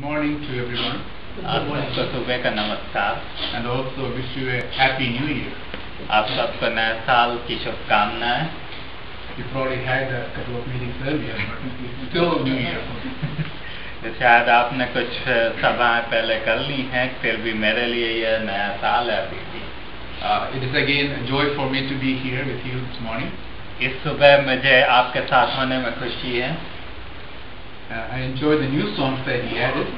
Morning to everyone. आप सबको सुबह का नमस्कार And also wish you a happy new year. आप सबको नए साल की शुभकामनाएं। You probably had a couple of meetings earlier, but it's still new year. शायद आपने कुछ सभाएं पहले कर ली हैं, फिर भी मेरे लिए यह नया साल है अभी भी। It is again a joy for me to be here with you this morning. इस सुबह मुझे आपके साथ होने में खुशी है। I enjoy the new songs that he added.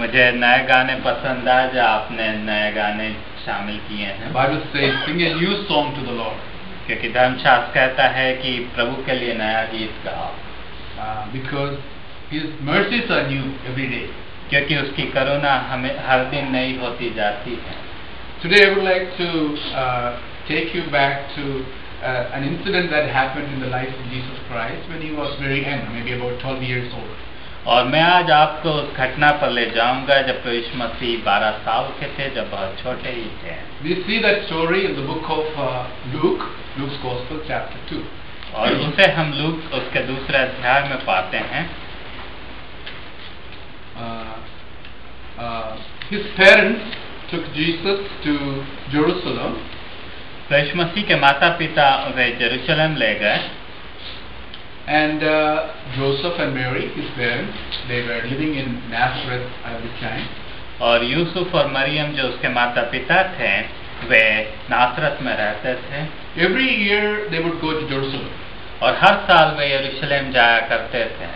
मुझे नए गाने पसंद आए जो आपने नए गाने शामिल किए हैं। The Bible says, sing a new song to the Lord. क्योंकि धर्मशास्त्र कहता है कि प्रभु के लिए नया गीत गाओ। Because His mercies are new every day. क्योंकि उसकी करुणा हमें हर दिन नई होती जाती है। Today I would like to take you back to an incident that happened in the life of Jesus Christ when he was very young, maybe about 12 years old. और मैं आज आपको उस घटना पर ले जाऊंगा जब प्रभु यीशु मसीह 12 साल के थे, जब बहुत छोटे ही थे। We see that story in the book of Luke, Luke's Gospel, chapter 2. और उसे हम लूक उसके दूसरे अध्याय में पाते हैं। His parents took Jesus to Jerusalem. प्रभु यीशु मसीह के माता पिता वे यरूशलेम ले गए। And Joseph and Mary, his parents, they were living in Nazareth at this time. और यूसुफ और मरियम जो उसके माता पिता थे, वे नासरत में रहते थे। Every year they would go to Jerusalem. और हर साल वे यरूशलेम जाया करते थे।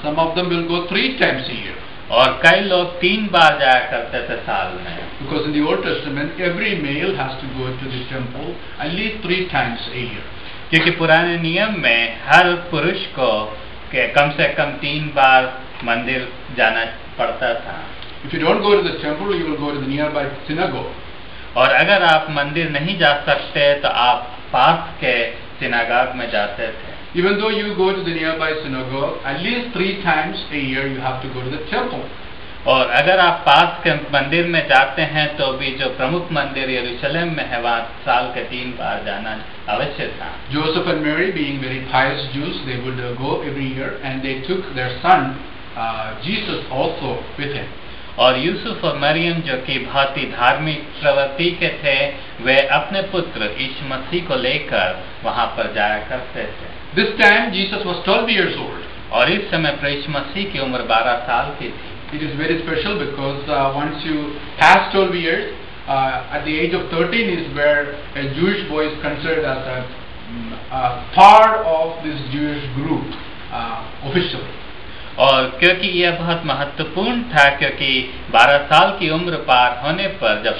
Some of them will go 3 times a year. और कई लोग 3 बार जाया करते थे साल में। Because in the Old Testament, every male has to go to the temple at least 3 times a year. क्योंकि पुराने नियम में हर पुरुष को कम से कम 3 बार मंदिर जाना पड़ता था। If you don't go to the temple, you will go to the nearby synagogue. और अगर आप मंदिर नहीं जा सकते तो आप पास के सिनागॉग में जाते थे। Even though you go to the nearby synagogue, at least 3 times a year you have to go to the temple. और अगर आप पास के मंदिर में जाते हैं तो भी जो प्रमुख मंदिर यरूशलेम में है वहाँ साल के 3 बार जाना अवश्य था। Joseph and Mary, being very pious Jews, they would go every year, and they took their son Jesus also with him. और यूसुफ और मरियम जो कि बहुत ही धार्मिक प्रवृत्ति के थे, वे अपने पुत्र यीशु मसीह को लेकर वहाँ पर जाया करते थे। This time Jesus was 12 years old. और इस समय प्रभु यीशु मसीह की उम्र 12 साल की थी। It is very special because once you pass 12 years, at the age of 13 is where a Jewish boy is considered as a part of this Jewish group officially. और क्योंकि यह बहुत महत्वपूर्ण था, क्योंकि 12 साल की उम्र पार होने पर जब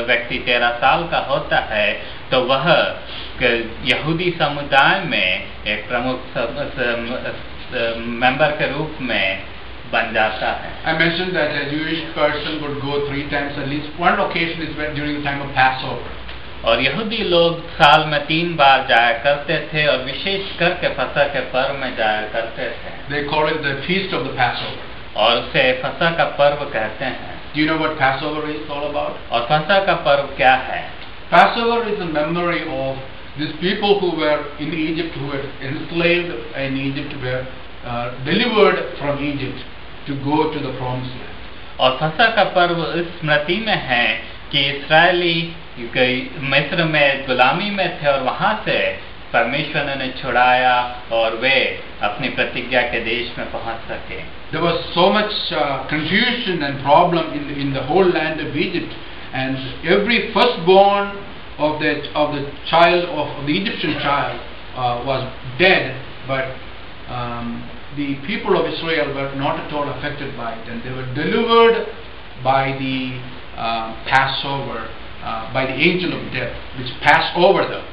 व्यक्ति 13 साल का होता है तो वह यहूदी समुदाय में एक प्रमुख मेंबर के रूप में बन जाता है। I mentioned that a Jewish person would go 3 times, at least one occasion is when during the time of Passover. और यहूदी लोग साल में 3 बार जाया करते थे और विशेष करके फसह के पर्व में जाया करते थे। They call it the feast of the Passover. और उसे फसह का पर्व कहते हैं। Do you know what Passover is all about? और फसह का पर्व क्या है? Passover is a memory of these people who were in Egypt, who were enslaved in Egypt, were delivered from Egypt to go to the promised land. और फसह का पर्व इस स्मृति में है कि इस्राएली मिस्र में गुलामी में थे और वहाँ से परमेश्वर ने उन्हें छुड़ाया और वे अपनी प्रतिज्ञा के देश में पहुँच सके। There was so much confusion and problem in the whole land of Egypt, and every firstborn of the child of the Egyptian child was dead, but the people of Israel were not at all affected by it, and they were delivered by the Passover, by the angel of death, which passed over them.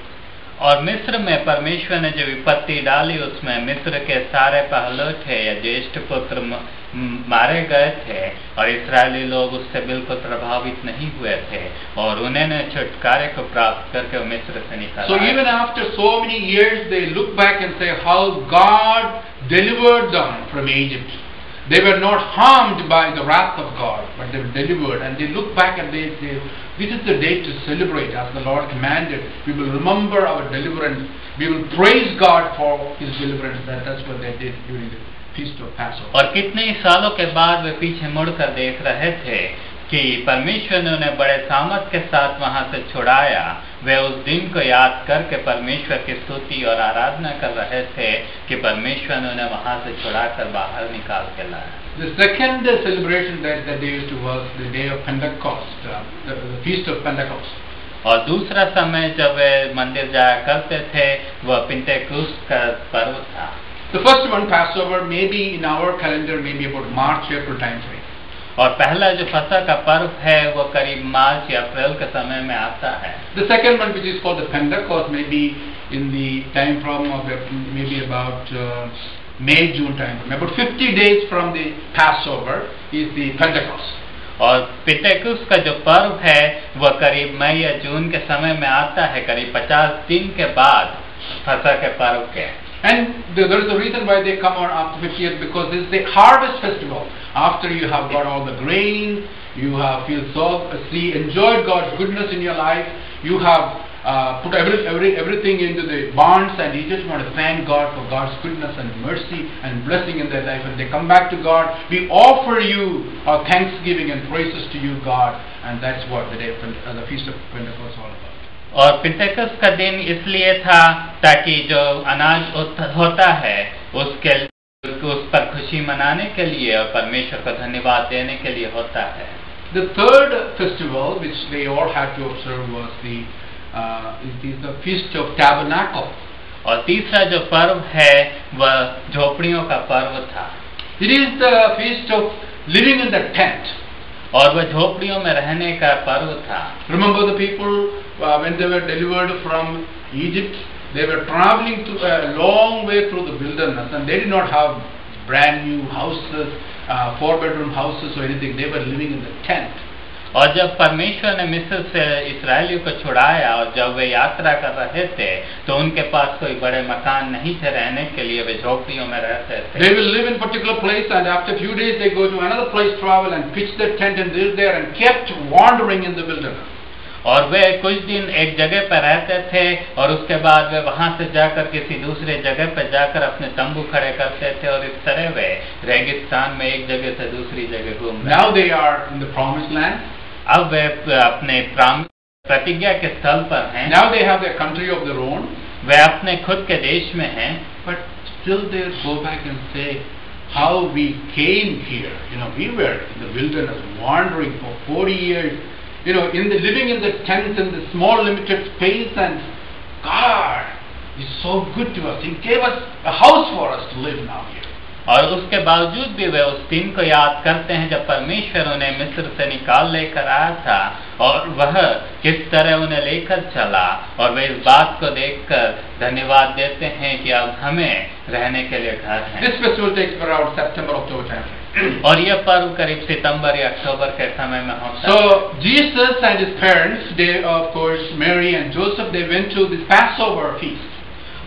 और मिस्र में परमेश्वर ने जो विपत्ति डाली उसमें मिस्र के सारे पहलौठे या ज्येष्ठ पुत्र मारे गए थे और इस्राएली लोग उससे बिल्कुल प्रभावित नहीं हुए थे और उन्होंने छुटकारे को प्राप्त करके वो मिस्र से निकल। So even after so many years, they look back and say how God delivered them from Egypt. They were not harmed by the wrath of God, but they were delivered. And they look back and they say, this is the day to celebrate as the Lord commanded. We will remember our deliverance. We will praise God for His deliverance. That's what they did during feast of Passover. और कितने ही सालों के बाद वे पीछे मुड़कर देख रहे थे कि परमेश्वर ने उन्हें बड़े सामर्थ के साथ वहां से छुड़ाया। वे उस दिन को याद करके परमेश्वर की स्तुति और आराधना कर रहे थे कि परमेश्वर ने उन्हें वहां से छुड़ाकर बाहर निकाल के लाया। The second celebration that they used to was the day of Pentecost, the feast of Pentecost. और दूसरा समय जब वे मंदिर जाया करते थे वह पिंतेकुस्त का पर्व था। The first one, Passover, maybe in our calendar, maybe about March, April time frame. और पहला जो फसह का पर्व है वो करीब मार्च या अप्रैल के समय में आता है। The second one, which is called the Pentecost, maybe in the time frame of maybe about May, June time frame. About 50 days from the Passover is the Pentecost. और पिंतेकुस्त का जो पर्व है वह करीब मई या जून के समय में आता है, करीब 50 दिन के बाद फसह के पर्व के। And there is a reason why they come on after 50 years, because this is the harvest festival. After you have got all the grain, you have enjoyed God's goodness in your life, you have put everything into the barns, and you just want to thank God for God's goodness and mercy and blessing in their life. And they come back to God, we offer you our thanksgiving and praises to you, God, and that's what the Feast of Pentecost is all about. और पिंतेकुस्त का दिन इसलिए था ताकि जो अनाज होता है उस पर खुशी मनाने के लिए और परमेश्वर को धन्यवाद देने के लिए होता है। The third festival which they all had to observe was the Feast of Tabernacle. और तीसरा जो पर्व है वह झोपड़ियों का पर्व था। It is the feast of living in the tent. और वह झोपड़ियों में रहने का पर्व था। Remember the people when they were delivered from Egypt, they were traveling to a long way through the wilderness, and they did not have brand new houses, 4-bedroom houses or anything. They were living in the tent. और जब परमेश्वर ने मिस्र से इस्राएलियों को छुड़ाया और जब वे यात्रा कर रहे थे तो उनके पास कोई बड़े मकान नहीं थे रहने के लिए, वे झोपड़ियों में रहते थे। They will live in particular place, and after few days they go to another place, travel and pitch their tent and live there, and kept wandering in the wilderness. और वे कुछ दिन एक जगह पर रहते थे और उसके बाद वे वहां से जाकर किसी दूसरे जगह पर जाकर अपने तंबू खड़े करते थे और इस तरह वे रेगिस्तान में एक जगह से दूसरी जगह घूम रहे। Now they are in the promised land. अब वे अपने प्रतिज्ञा के स्थल पर हैं। Now they have their country of their own. वे अपने खुद के देश में हैं। But still they go back and say, how we came here. We were in the wilderness, wandering for 40 years. Living in the tents in the small limited space, and God is so good to us. He gave us a house for us to live now here. और उसके बावजूद भी वे उस दिन को याद करते हैं जब परमेश्वर उन्हें मिस्र से निकाल लेकर आया था और वह किस तरह उन्हें लेकर चला, और वे इस बात को देखकर धन्यवाद देते हैं कि अब हमें रहने के लिए घर है। This festival takes around September, October time. और यह पर्व करीब सितंबर या अक्टूबर के समय में होता है। So Jesus and his parents, they of course Mary and Joseph, they went to this Passover feast.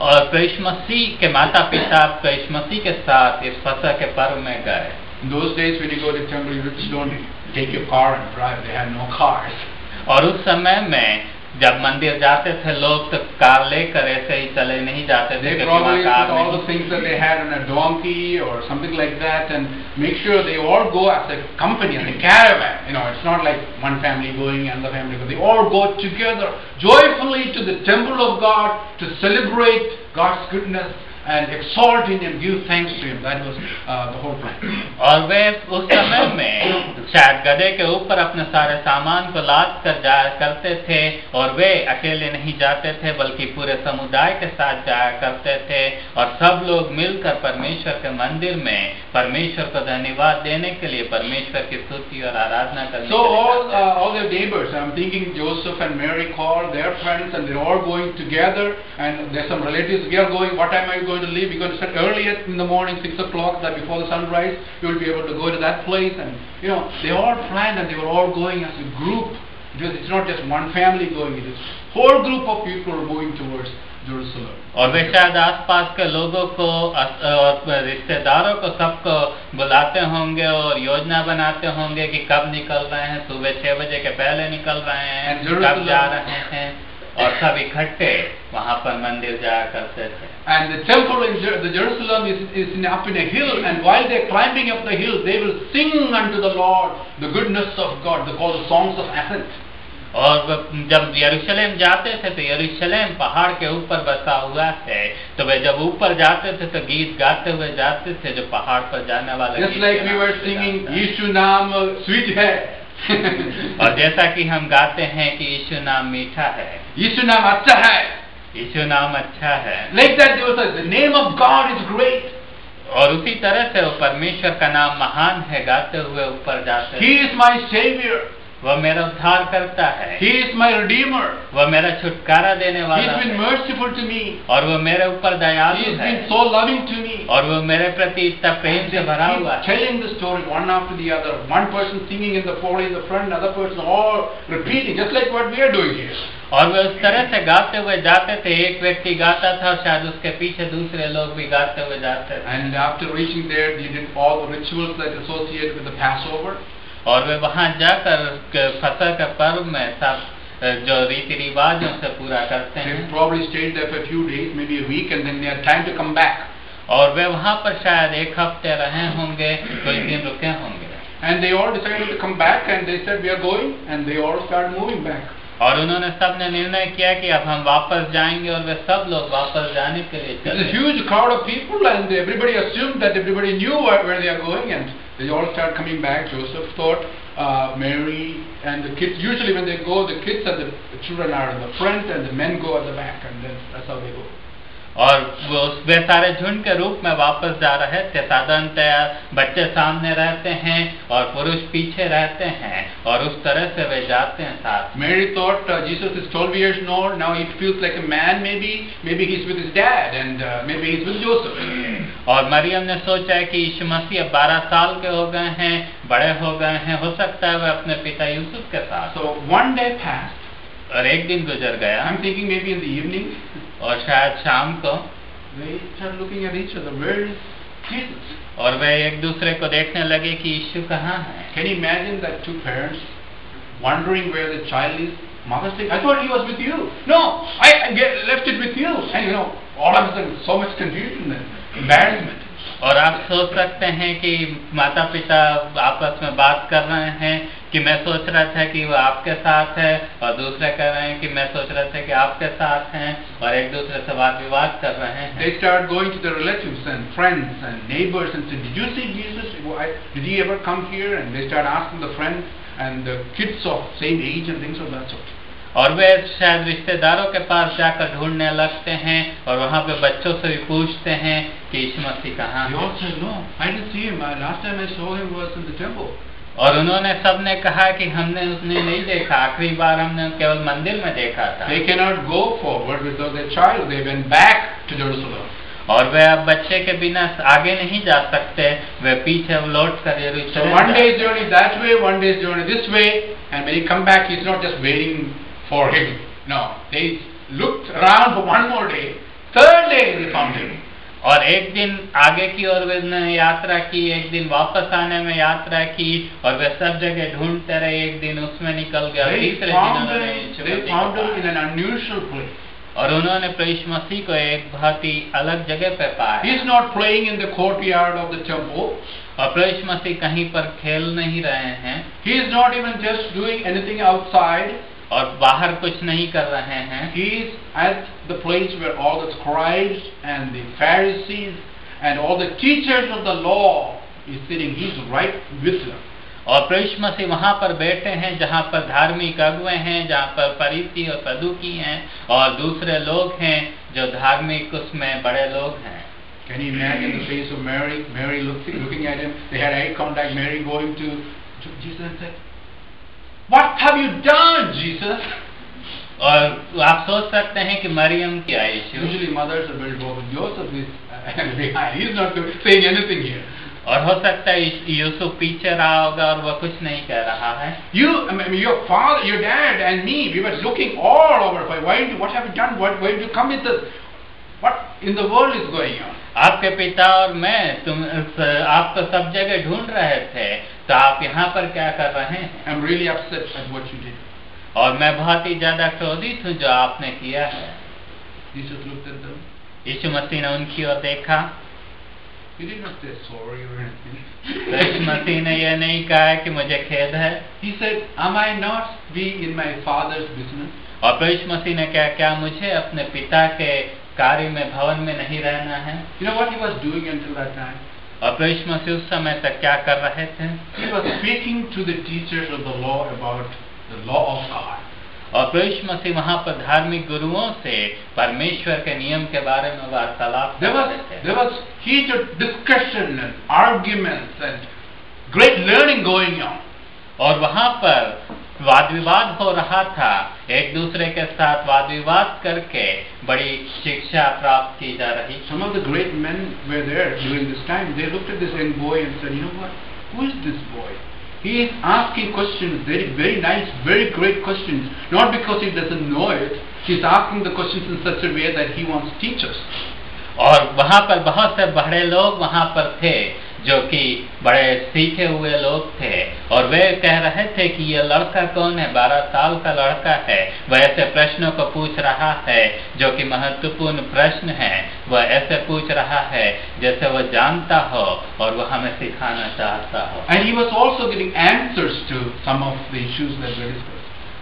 और यीशु मसीह के माता पिता यीशु मसीह के साथ इस फसह के पर्व में गए। In those days when you go to the temple, you just don't take your car and drive. They had no cars. और उस समय में जब मंदिर जाते थे लोग तो कार लेकर ऐसे ही चले नहीं जाते थे। They probably put all the things that they had on a donkey or something like that, and make sure they all go as a company, as a caravan. It's not like one family going and the family going. They all go together joyfully to the temple of God to celebrate God's goodness and exalt Him and give thanks to Him. That was the whole plan. और वे उस समय में शायद गधे के ऊपर अपने सारे सामान को लाद कर जाया करते थे, और वे अकेले नहीं जाते थे बल्कि पूरे समुदाय के साथ जाया करते थे, और सब लोग मिलकर परमेश्वर के मंदिर में परमेश्वर को धन्यवाद देने के लिए परमेश्वर की स्तुति और आराधना करने So के लिए all their neighbors, I'm thinking Joseph and Mary called their friends, and they're all going together, and there's some relatives. We are going. What time are you going to leave? We're going to start early in the morning, 6 o'clock, that before the sunrise, you will be able to go to that place. And they all planned, and they were all going as a group. It's not just one family going; it is whole group of people moving towards Jerusalem. और वे शायद आसपास के लोगों को और रिश्तेदारों को सबको बुलाते होंगे और योजना बनाते होंगे कि कब निकल रहे हैं, सुबह 6 बजे के पहले निकल रहे हैं, कब जा रहे हैं, और सब इकट्ठे वहाँ पर मंदिर जाया करते थे। And the temple in the Jerusalem is up in a hill, and while they are climbing up the hill, they will sing unto the Lord the goodness of God. They call the songs of ascent. और जब यरूशलेम जाते थे तो यरूशलेम पहाड़ के ऊपर बसा हुआ है, तो वे जब ऊपर जाते थे तो गीत गाते हुए जाते थे जो पहाड़ पर जाने वाले। Just like we were singing यीशु नाम स्वीट है। और जैसा कि हम गाते हैं कि यीशु नाम मीठा है, यीशु नाम अच्छा है, यीशु नाम अच्छा है। Like that they will say the name of God is great. और उसी तरह से वो परमेश्वर का नाम महान है गाते हुए ऊपर जाते। He is my savior. वह मेरा उद्धार करता है। He is my redeemer. वह मेरा छुटकारा देने He वाला has been है। merciful to me. और वह मेरे ऊपर He दयालु has है। been so loving to me. और वह मेरे प्रति इतना प्रेम से भरा हुआ है। Telling the story one after the other. One person singing in the pole in the front, another person all repeating, just like what we are doing here. और वे उस तरह से गाते हुए जाते थे, एक व्यक्ति गाता था और शायद उसके पीछे दूसरे लोग भी गाते हुए जाते थे। And after reaching there, they did all the rituals that associated with the Passover. और वे वहाँ जाकर फसह के पर्व में सब जो रीति रिवाजों से पूरा करते They हैं। probably stayed there for a few days, maybe a week, and then they had time to come back. और वे वहाँ पर शायद एक हफ्ते रहे होंगे, कुछ दिन रुके होंगे। And they all decided to come back, and they said, we are going, and they all started moving back. और उन्होंने सबने निर्णय किया कि अब हम वापस जाएंगे, और वे सब लोग वापस जाने के लिए There's a चले। huge crowd of people, and everybody assumed that everybody knew where they are going, and they all started coming back. Joseph thought Mary and the kids, usually when they go, the kids and the children are in the front, and the men go at the back, and then that's how they go. और वे सारे झुंड के रूप में वापस जा रहे थे। साधारणतया बच्चे सामने रहते हैं और पुरुष पीछे रहते हैं, और उस तरह से वे जाते हैं साथ। Mary thought Jesus is 12 years old, now he feels like a man, maybe he's with his dad, and maybe he's with Joseph. और मरियम ने सोचा है कि यीशु मसीह अब 12 साल के हो गए हैं, बड़े हो गए हैं, हो सकता है वे अपने पिता यूसुफ के साथ। So one day passed. और एक दिन गुजर गया, I'm thinking maybe in the evening. और शायद शाम को They started looking at each other. Where is Jesus? और वे एक दूसरे को देखने लगे कि यीशु कहाँ है। Can you imagine that two parents wondering where the child is? Mother saying, I thought he was with you. No, I left it with you. And all of a sudden, so much confusion and embarrassment. और आप सोच सकते हैं कि माता पिता आपस में बात कर रहे हैं कि मैं सोच रहा था कि वो आपके साथ है, और दूसरे कह रहे हैं कि मैं सोच रहा था कि आपके साथ हैं, और एक दूसरे से वाद विवाद कर रहे हैं। They start going to their relatives and friends and neighbors and say, did you see Jesus? Did he ever come here? And they start asking the friends and the kids of same age and things of that sort. और वे शायद रिश्तेदारों के पास जाकर ढूंढने लगते हैं, और वहाँ पे बच्चों से भी पूछते हैं कि यीशु मसीह कहाँ They है। all said, no, I didn't see him. Last time I saw him was in the temple. और उन्होंने सबने कहा कि हमने उसने नहीं देखा, आखिरी बार हमने केवल मंदिर में देखा था। They cannot go forward without their child. They went back to Jerusalem. और वे अब बच्चे के बिना आगे नहीं जा सकते, वे पीछे लौट कर So यरूशलेम one जाते। day's journey that way, one day's journey this way, and when he come back, he's not just waiting for him. No, they looked around for one more day. Third day they found him. और एक दिन आगे की ओर वे ने यात्रा की, एक दिन वापस आने में यात्रा की, और वे सब जगह ढूंढते रहे, एक दिन उसमें निकल गया, तीसरे दिन उन्होंने यीशु They मसीह found को him in पाया। an unusual place. और उन्होंने यीशु मसीह को एक बहुत ही अलग जगह पे पाया। He's not playing in the courtyard of the temple. और यीशु मसीह कहीं पर खेल नहीं रहे हैं, He is not even just doing anything outside. और बाहर कुछ नहीं कर रहे हैं। He is at the place where all the scribes and the Pharisees and all the teachers of the law is sitting. He's right with them. और यीशु मसीह वहाँ पर बैठे हैं जहाँ पर धार्मिक अगुवे हैं, जहाँ पर फरीसी और सदूकी हैं, और दूसरे लोग हैं जो धार्मिक उसमें बड़े लोग हैं। Can you imagine the face of Mary? Mary looking at him. They had eye contact. Mary going to Jesus and said, "What have you done, Jesus?" और आप सोच सकते हैं कि मरियम क्या यीशु। Usually mothers are very vocal. Joseph is behind. He's not saying anything here. और हो सकता है यूसुफ पीछे रहा होगा और वह कुछ नहीं कह रहा है। Your father, your dad, and me, we were looking all over. What have you done? Why did you come with us? What in the world is going on? आपके पिता और मैं आप तो सब जगह ढूंढ रहे थे, तो आप यहाँ पर क्या कर रहे हैं? I'm really upset at what you did. और मैं बहुत ही ज्यादा क्रोधित हूँ जो आपने किया है। Jesus looked at them. यीशु मसीह ने उनकी ओर देखा। He did not say sorry or anything. तो यीशु मसीह ने यह नहीं कहा कि मुझे खेद है। He said, "Am I not be in my Father's business?" और यीशु मसीह ने कहा, क्या मुझे अपने पिता के कार्य में, भवन में नहीं रहना है? You know what he was doing until that time? और यीशु मसीह उस समय तक क्या कर रहे थे? He was speaking to the teachers of the law about the law of God. और यीशु मसीह वहाँ पर धार्मिक गुरुओं से परमेश्वर के नियम के बारे में वार्तालाप कर रहे थे। There was heated discussion and arguments and great learning going on. और वहाँ पर वाद विवाद हो रहा था, एक दूसरे के साथ वाद विवाद करके बड़ी शिक्षा प्राप्त की जा रही। Some of the great men were there during this time. They looked at this young boy and said, "You know what? Who is this boy? He is asking questions, very nice, very great questions. Not because he doesn't know it. He is asking the questions in such a way that he wants to teach us." और वहाँ पर बहुत से बड़े लोग वहाँ पर थे जो कि बड़े सीखे हुए लोग थे, और वे कह रहे थे कि ये लड़का कौन है, 12 साल का लड़का है, वह ऐसे प्रश्नों को पूछ रहा है जो कि महत्वपूर्ण प्रश्न है, वह ऐसे पूछ रहा है जैसे वह जानता हो और वह हमें सिखाना चाहता हो। And he was also getting answers to some of the issues that were discussed.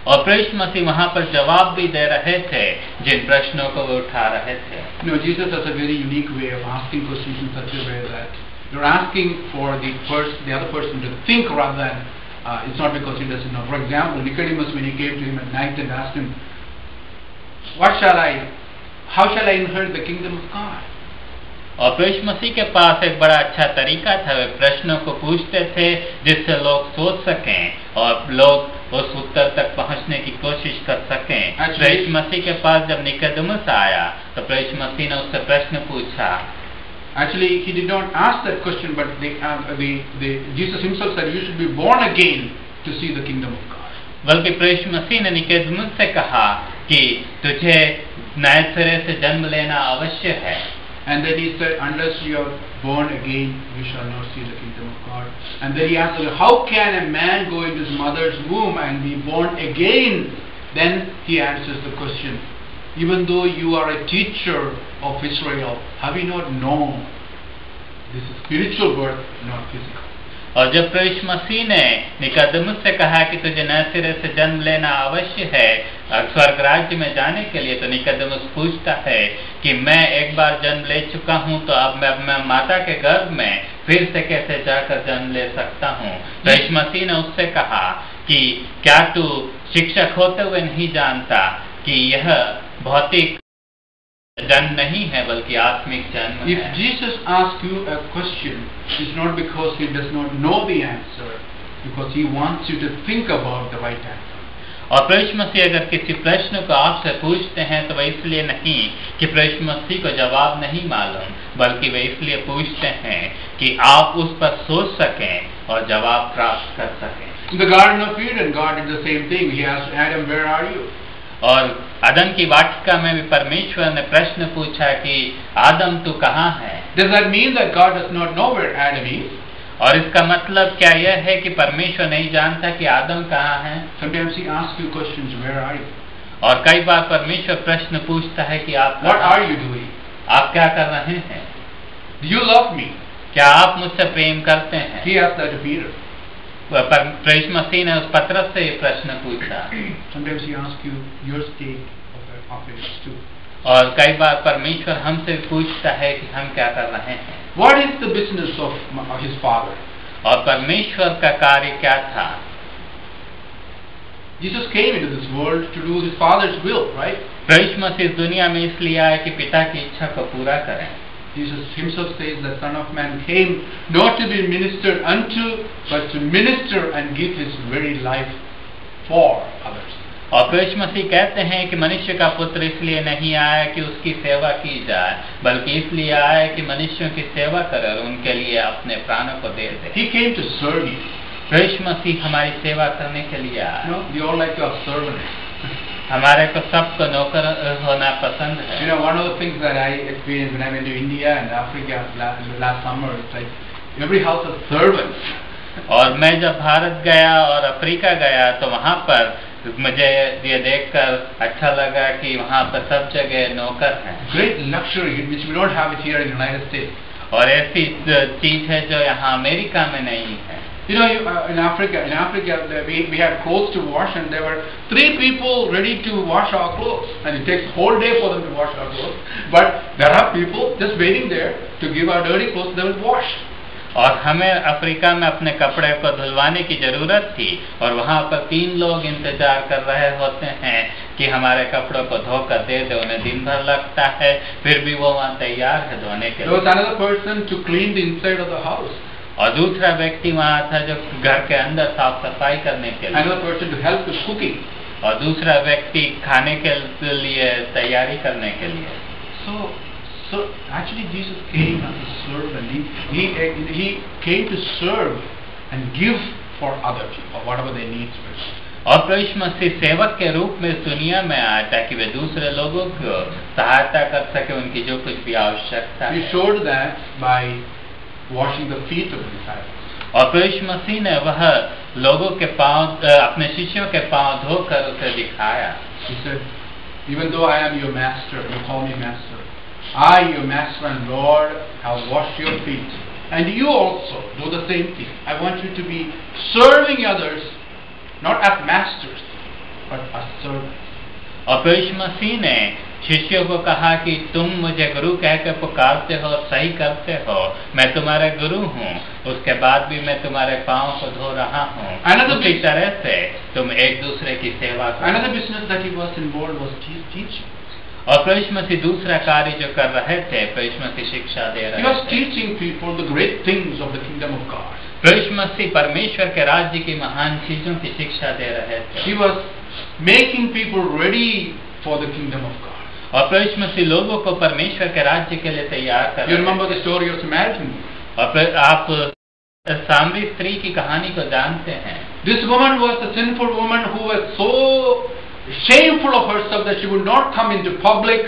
और यीशु मसीह वहाँ पर जवाब भी दे रहे थे जिन प्रश्नों को वे उठा रहे थे। You know, Jesus has a very unique way of asking questions in such a way that you're asking for the other person to think rather than it's not because he doesn't know. For example, Nicodemus, when he came to him at night and asked him, how shall I inherit the kingdom of God? और यीशु मसीह के पास एक बड़ा अच्छा तरीका था, वे प्रश्नों को पूछते थे जिससे लोग सोच सकें और लोग उस उत्तर तक पहुंचने की कोशिश कर सकें। यीशु मसीह के पास जब निकोदेमुस आया तो यीशु मसीह ने उससे प्रश्न पूछा। Actually, he did not ask that question, but Jesus himself said, "You should be born again to see the kingdom of God." बल्कि यीशु मसीह ने निकोदेमुस से कहा कि तुझे नए सिरे से जन्म लेना आवश्य है। And then he said, "Unless you are born again, you shall not see the kingdom of God." And then he asked, "How can a man go into his mother's womb and be born again?" Then he answers the question, "Even though you are a teacher of Israel, have you not known this is spiritual birth, not physical?" और जब यीशु मसीह ने Nicodemus से कहा कि तुझे नए सिरे से जन्म लेना अवश्य है स्वर्ग राज्य में जाने के लिए, तो निकोदेमुस पूछता है कि मैं एक बार जन्म ले चुका हूँ, तो अब मैं माता के गर्भ में फिर से कैसे जाकर जन्म ले सकता हूँ? तो यीशु मसीह ने उससे कहा कि क्या तू शिक्षक होते हुए नहीं जानता कि यह भौतिक जन्म नहीं है बल्कि आत्मिक जन्म है। If Jesus asks you a question, it's not because he does not know the answer, because he wants you to think about the right answer. और यीशु मसीह अगर किसी प्रश्न को आपसे पूछते हैं तो वह इसलिए नहीं कि यीशु मसीह को जवाब नहीं मालूम, बल्कि वे इसलिए पूछते हैं कि आप उस पर सोच सकें और जवाब प्राप्त कर सकें। In the Garden of Eden, God did the same thing. He asked Adam, "Where are you?" और आदम की वाटिका में भी परमेश्वर ने प्रश्न पूछा कि आदम तू कहाँ है? Does that mean that God does not know where Adam is? और इसका मतलब क्या यह है कि परमेश्वर नहीं जानता कि आदम कहाँ है? Sometimes he asks you questions, "Where are you?" और कई बार परमेश्वर प्रश्न पूछता है कि आप What are you doing? आप क्या कर रहे हैं? Do you love me? क्या आप मुझसे प्रेम करते हैं? He asked that to Peter. यीशु मसीह ने उस पतरस से ये प्रश्न पूछा। Sometimes he asks you your state of it too. और कई बार परमेश्वर हमसे पूछता है कि हम क्या कर रहे हैं। What is the business of his father? और परमेश्वर का कार्य क्या था? Jesus came into this world to do his father's will, right? यीशु मसीह दुनिया में इसलिए आए कि पिता की इच्छा को पूरा करें। Jesus himself says that Son of Man came not to be ministered unto, but to minister and give his very life for others. और यीशु मसीह कहते हैं कि मनुष्य का पुत्र इसलिए नहीं आया कि उसकी सेवा की जाए, बल्कि इसलिए आया कि मनुष्यों की सेवा करे और उनके लिए अपने प्राणों को दे दे। He came to serve you. यीशु मसीह हमारी सेवा करने के लिए आया। No, we all like to have servants. हमारे को सबको नौकर होना पसंद है। You know, one of the things that I experienced when I went to India and Africa last summer, it's like every house has servants. और मैं जब भारत गया और अफ्रीका गया तो वहाँ पर मुझे ये देखकर अच्छा लगा कि वहाँ पर सब जगह नौकर हैं। Great luxury which we don't have it here in the United States. और ऐसी चीज है जो यहाँ अमेरिका में नहीं है। You know, in Africa, we had clothes to wash, and there were 3 people ready to wash our clothes, and it takes a whole day for them to wash our clothes. But there are people just waiting there to give our dirty clothes. They will wash. और हमें Africa में अपने कपड़े को धुलवाने की जरूरत थी, और वहाँ पर 3 लोग इंतजार कर रहे होते हैं कि हमारे कपड़ों को धोकर दे दे। उन्हें दिन भर लगता है, फिर भी वो वहाँ तैयार है धोने के लिए। There was another person to clean the inside of the house. और दूसरा व्यक्ति वहाँ था जो घर के अंदर साफ सफाई करने के लिए। Another person to help with cooking. और दूसरा व्यक्ति खाने के लिए तैयारी करने के लिए। So actually Jesus came as a servant. He came to serve and give for other people whatever they need. और प्रभु यीशु मसीह सेवक के रूप में इस दुनिया में आया ताकि वे दूसरे लोगों को सहायता कर सके, उनकी जो कुछ भी आवश्यकता है। He showed that by washing the feet of the disciples. और प्रभु यीशु मसीह ने वह लोगों के पांव, अपने शिष्यों के पांव धोकर उसे दिखाया। He said, even though I am your master, you call me master, I, your master and Lord, have washed your feet, and you also do the same thing. I want you to be serving others, not as masters, but as servants. और प्रभु यीशु मसीह ने शिष्यों को कहा कि तुम मुझे गुरु कहकर पुकारते हो, सही करते हो, मैं तुम्हारे गुरु हूँ, उसके बाद भी मैं तुम्हारे पाँव को धो रहा हूँ। उसी तरह से तुम एक दूसरे की सेवा करो। Another business that he was involved was teaching. और प्रभु यीशु मसीह दूसरा कार्य जो कर रहे थे, प्रभु यीशु मसीह शिक्षा दे रहे थे। He was teaching people the great things of the kingdom of God. प्रभु यीशु मसीह परमेश्वर के राज्य की महान चीजों की शिक्षा दे रहे थे। He was making people ready for the kingdom of God. और प्रभु यीशु मसीह लोगों को परमेश्वर के राज्य के लिए तैयार कर रहे थे। You remember the story of Samaritan? और आप सामरी स्त्री की कहानी को जानते हैं। This woman was a sinful woman who was so shameful of herself that she would not come into public,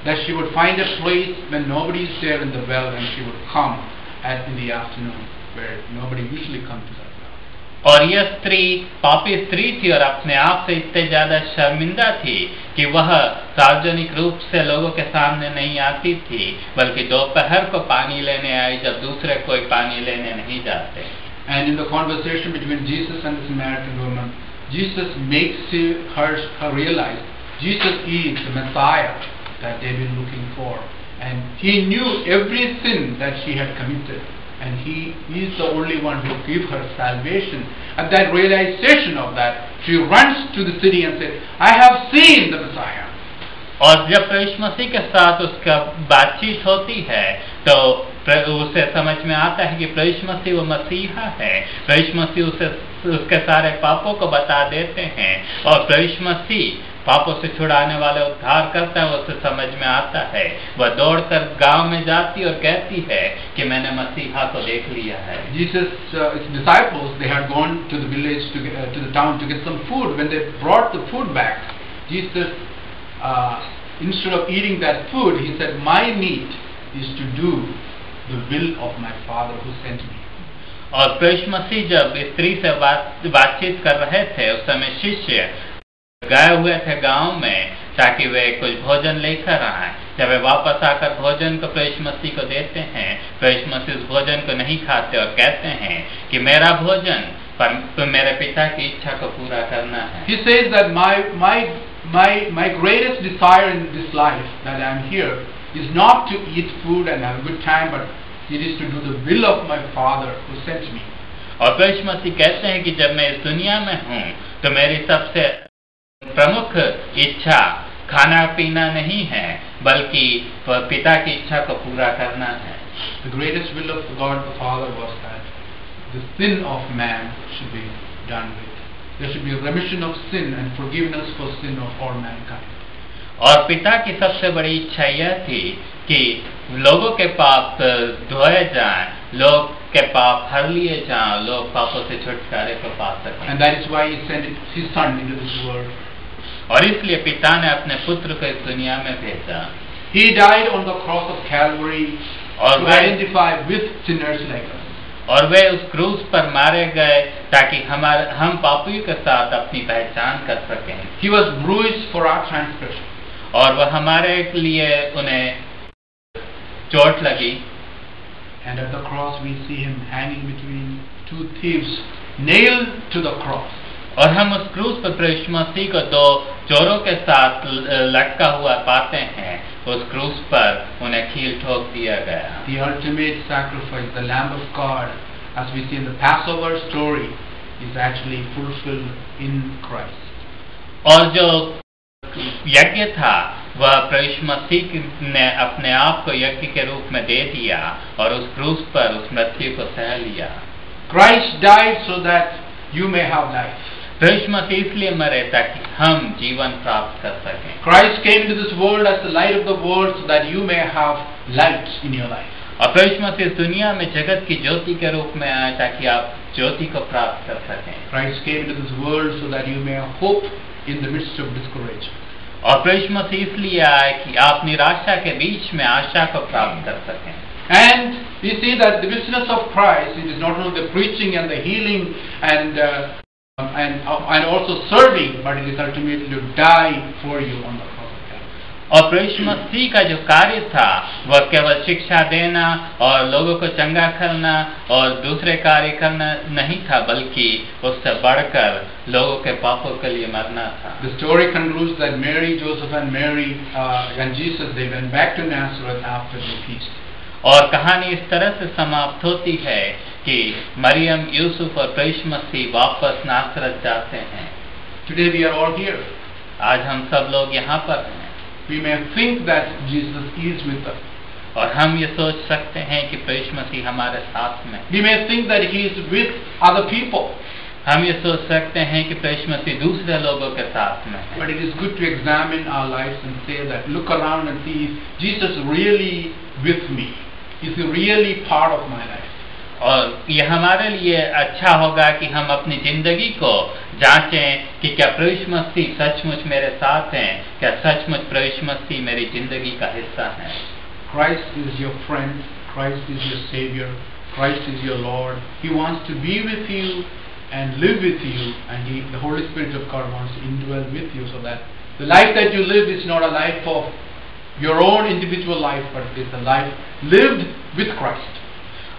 that she would find a place when nobody is there in the well, and she would come in the afternoon where nobody usually comes to that well. और यह स्त्री पापी स्त्री थी और अपने आप से इतने ज्यादा शर्मिंदा थी कि वह सार्वजनिक रूप से लोगों के सामने नहीं आती थी, बल्कि दोपहर को पानी लेने आई जब दूसरे कोई पानी लेने नहीं जाते। And in the conversation between Jesus and the Samaritan woman, Jesus makes her realize Jesus is the Messiah that they've been looking for, and he knew every sin that she had committed, and he is the only one who will give her salvation. At that realization of that, she runs to the city and says, I have seen the Messiah. और जब प्रभु यीशु मसीह के साथ उसका बातचीत होती है तो उसे समझ में आता है कि प्रभु यीशु मसीह वो मसीहा है। प्रभु यीशु मसीह उसे उसके सारे पापों को बता देते हैं, और प्रभु यीशु मसीह पापों से छुड़ाने वाले उद्धार करता है। उसे समझ में आता है, वह दौड़कर गांव में जाती और कहती है कि मैंने मसीहा को देख लिया है। Jesus' disciples, they had gone to the village to the town to get some food. When they brought the food back, Jesus, instead of eating that food, he said, my meat is to do the will of my Father who sent me. और प्रभु यीशु मसीह जब स्त्री से बातचीत कर रहे थे, उस समय शिष्य गए हुए थे गांव में ताकि वे कुछ भोजन लेकर आए। जब वे वापस आकर भोजन को प्रभु यीशु मसीह को देते हैं, प्रभु यीशु मसीह उस भोजन को नहीं खाते और कहते हैं कि मेरा भोजन पर मेरे पिता की इच्छा को पूरा करना है। He says that my greatest desire in this life that I am here is not to eat food and have a good time, but it is to do the will of my Father who sent me. और प्रभु यीशु मसीह कहते हैं कि जब मैं इस दुनिया में हूँ तो मेरी सबसे प्रमुख इच्छा खाना पीना नहीं है, बल्कि पिता की इच्छा को पूरा करना है। The greatest will of God the Father was that the sin of man should be done with. There should be a remission of sin and forgiveness for sin of all mankind. और पिता की सबसे बड़ी इच्छा यह थी कि लोगों के पाप धोए जाएं, लोग के पाप हर लिए जाएं, लोग पापों से छुटकारे को पा सकें। And that is why he sent his son into this world. और इसलिए पिता ने अपने पुत्र को इस दुनिया में भेजा। He died on the cross of Calvary और to identify with sinners like us. और वे उस क्रूस पर मारे गए ताकि हम पापियों के साथ अपनी पहचान कर सकें। He was bruised for our transgression. और वह हमारे लिए उन्हें चोट लगी। And at the cross we see him hanging between two thieves, nailed to the cross. और हम उस क्रूस पर प्रभु मसीह को दो चोरों के साथ लटका हुआ पाते हैं। उस क्रूस पर उन्हें कील ठोक दिया गया। The ultimate sacrifice, the Lamb of God, as we see in the Passover story, is actually fulfilled in Christ. और जो यज्ञ था वह प्रभु मसीह ने अपने आप को यज्ञ के रूप में दे दिया और उस क्रूस पर उस मृत्यु को सह लिया। Christ died so that you may have life. प्रभु मसीह इसलिए मरे ताकि हम जीवन प्राप्त कर सकें। Christ came into this world as the light of the world so that you may have light in your life. और प्रभु मसीह दुनिया में जगत की ज्योति के रूप में आए ताकि आप ज्योति को प्राप्त कर सकें। Christ came into this world so that you may have hope in the midst of discouragement. और प्रभु मसीह इसलिए आए कि आप निराशा के बीच में आशा को प्राप्त कर सकें। And we see that the business of Christ, it is not only the preaching and the healing and also serving, but it is ultimately to die for you on the cross of Calvary. और प्रभु मसीह का जो कार्य था वह केवल शिक्षा देना और लोगों को चंगा करना और दूसरे कार्य करना नहीं था, बल्कि उससे बढ़कर लोगों के पापों के लिए मरना था। The story concludes that Mary, Joseph and Mary and Jesus, they went back to Nazareth after the feast. और कहानी इस तरह से समाप्त होती है कि मरियम, यूसुफ और प्रभु मसीह वापस नासरत जाते हैं। Today we are all here. आज हम सब लोग यहाँ पर हैं। We may think that Jesus is with us. और हम ये सोच सकते हैं कि प्रभु मसीह हमारे साथ में। We may think that he is with other people. हम ये सोच सकते हैं कि प्रभु मसीह दूसरे लोगों के साथ में है। But it is good to examine our lives and say that, look around and see, is Jesus really with me? Is he really part of my life? और ये हमारे लिए अच्छा होगा कि हम अपनी जिंदगी को जांचें कि क्या प्रभु मसीह सचमुच मेरे साथ हैं, क्या सचमुच प्रभु मसीह मेरी जिंदगी का हिस्सा हैं। Christ is your friend, Christ is your Savior, Christ is your Lord. He wants to be with you and live with you, and the Holy Spirit of God wants to indwell with you, so that the life that you live is not a life of your own individual life, but it is a life lived with Christ.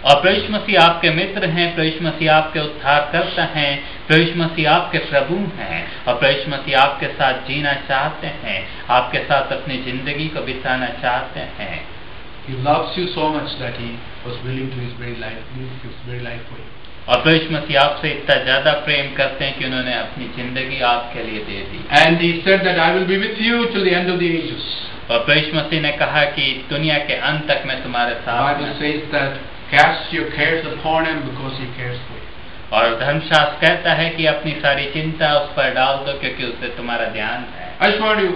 और प्रभु मसीह आपके मित्र हैं, प्रभु मसीह आपके उद्धारकर्ता हैं, प्रभु मसीह आपके प्रभु हैं और प्रभु मसीह आपके साथ जीना चाहते हैं, आपके साथ अपनी जिंदगी को बिताना चाहते हैं। He loves you so much that he was willing to give his very life for you. और प्रभु मसीह आपसे इतना ज्यादा प्रेम करते हैं कि उन्होंने अपनी जिंदगी आपके लिए दे दी। And he said that I will be with you till the end of the ages. और प्रभु मसीह ने कहा कि दुनिया के अंत तक मैं तुम्हारे साथ हूं। Bible says that cast your cares upon him because he cares for you. और धर्मशास्त्र कहता है कि अपनी सारी चिंता उस पर डाल दो क्योंकि उससे तुम्हारा ध्यान है। I just want to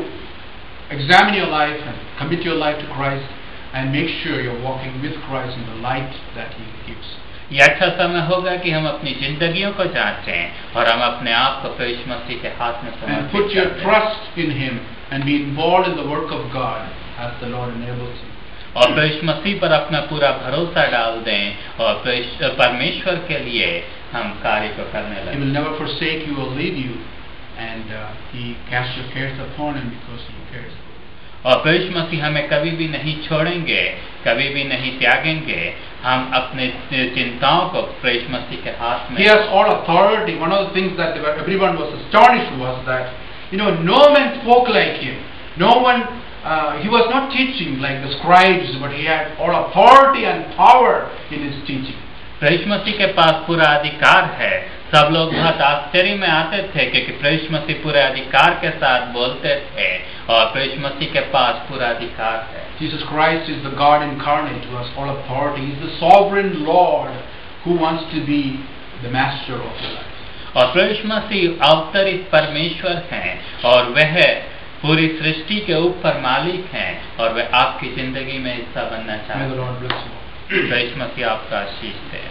examine your life and commit your life to Christ and make sure you're walking with Christ in the light that he gives. ये अच्छा समय होगा कि हम अपनी जिंदगियों को जांचें और हम अपने आप को प्रभु मसीह के हाथ में And put your trust in him and be involved in the work of God as the Lord enables you. और प्रभु मसीह पर अपना पूरा भरोसा डाल दें और परमेश्वर के लिए हम कार्य को करने He लगें। will never forsake you or leave you, and he casts your cares upon him because he cares. और प्रभु मसीह हमें कभी भी नहीं छोड़ेंगे, कभी भी नहीं त्यागेंगे। हम अपने चिंताओं को प्रभु मसीह के हाथ में। He has all authority. One of the things that everyone was astonished was that, no man spoke like him. No one. He was not teaching like the scribes, but he had all authority and power in his teaching. प्रभु मसीह के पास पूरा अधिकार है। सब लोग बहुत आश्चर्य में आते थे क्योंकि प्रभु मसीह पूरे अधिकार के साथ बोलते थे और प्रभु मसीह के पास पूरा अधिकार है। Jesus Christ is the God incarnate who has all authority. He is the sovereign Lord who wants to be the master of your life. और प्रभु मसीह अवतरित परमेश्वर हैं और वह पूरी सृष्टि के ऊपर मालिक हैं और वह आपकी जिंदगी में हिस्सा बनना चाहते हैं। May the Lord bless you. प्रभु मसीह आपका आशीष दे।